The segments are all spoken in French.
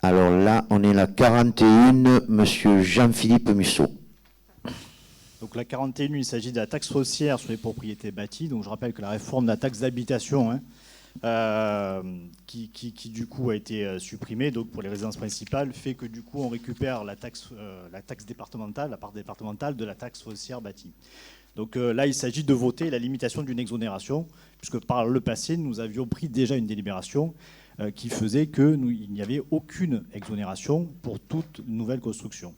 Alors là, on est la 41, monsieur Jean-Philippe Musso. Donc la 41, il s'agit de la taxe foncière sur les propriétés bâties. Donc je rappelle que la réforme de la taxe d'habitation, qui du coup a été supprimée donc pour les résidences principales, fait que du coup on récupère la taxe départementale, la part départementale de la taxe foncière bâtie. Donc là, il s'agit de voter la limitation d'une exonération, puisque par le passé, nous avions pris déjà une délibération qui faisait qu'il n'y avait aucune exonération pour toute nouvelle construction.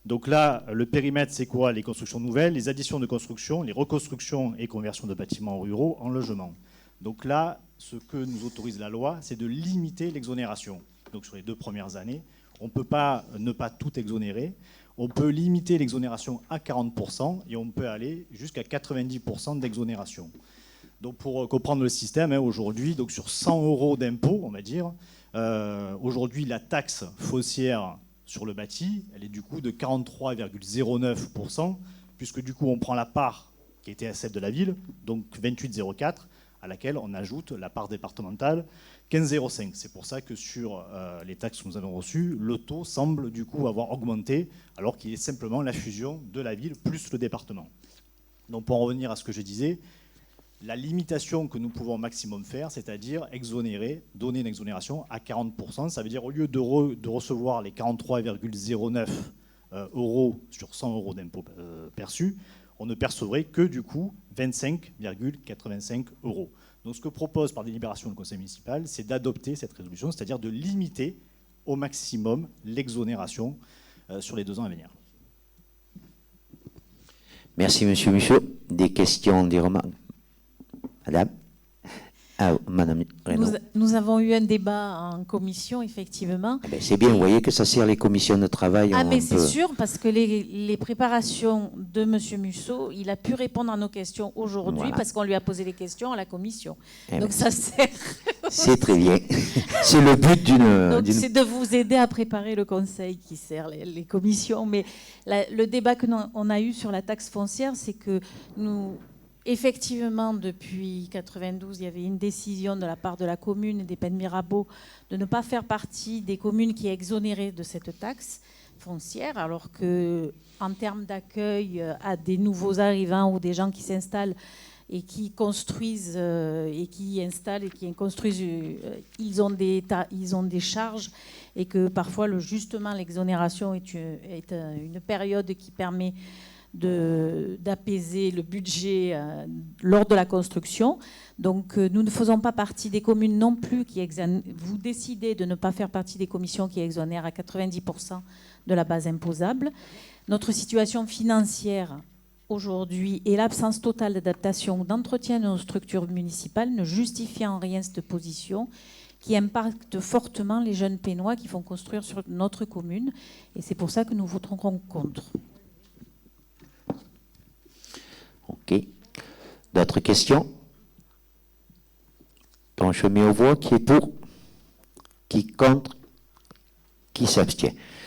Donc là, le périmètre, c'est quoi? Les constructions nouvelles, les additions de construction, les reconstructions et conversions de bâtiments ruraux en logement. Donc là, ce que nous autorise la loi, c'est de limiter l'exonération. Donc sur les 2 premières années, on ne peut pas ne pas tout exonérer. On peut limiter l'exonération à 40% et on peut aller jusqu'à 90% d'exonération. Donc pour comprendre le système, aujourd'hui, donc sur 100 € d'impôt, on va dire, aujourd'hui la taxe foncière sur le bâti, elle est du coup de 43,09%, puisque du coup on prend la part qui était à celle de la ville, donc 28,04, à laquelle on ajoute la part départementale 15,05. C'est pour ça que sur les taxes que nous avons reçues, le taux semble du coup avoir augmenté, alors qu'il est simplement la fusion de la ville plus le département. Donc pour en revenir à ce que je disais, la limitation que nous pouvons au maximum faire, c'est-à-dire exonérer, donner une exonération à 40%, ça veut dire au lieu de recevoir les 43,09 € sur 100 € d'impôts perçus, on ne percevrait que du coup 25,85 €. Donc ce que propose par délibération le conseil municipal, c'est d'adopter cette résolution, c'est-à-dire de limiter au maximum l'exonération sur les 2 ans à venir. Merci, monsieur Musso. Des questions, des remarques? Madame? Ah, Madame Reynaud. Nous avons eu un débat en commission, effectivement. C'est bien, vous voyez que ça sert les commissions de travail. Ah, mais c'est sûr, parce que les préparations de M. Musso, il a pu répondre à nos questions aujourd'hui, voilà, parce qu'on lui a posé les questions à la commission. Donc ça sert. C'est très bien. C'est le but d'une... Donc c'est de vous aider à préparer le conseil qui sert les commissions. Mais le débat que on a eu sur la taxe foncière, c'est que nous... Effectivement, depuis 92, il y avait une décision de la part de la commune et des Pennes Mirabeau de ne pas faire partie des communes qui exonéraient de cette taxe foncière, alors qu'en termes d'accueil à des nouveaux arrivants ou des gens qui s'installent et qui construisent et qui installent et qui construisent, ils ont des charges, et que parfois, justement, l'exonération est une période qui permet d'apaiser le budget lors de la construction. Donc nous ne faisons pas partie des communes non plus qui vous décidez de ne pas faire partie des commissions qui exonèrent à 90% de la base imposable. Notre situation financière aujourd'hui et l'absence totale d'adaptation ou d'entretien de nos structures municipales ne justifie en rien cette position qui impacte fortement les jeunes Pénois qui font construire sur notre commune, et c'est pour ça que nous voterons contre. Ok. D'autres questions? Donc je mets aux voix qui est pour, qui est contre, qui s'abstient.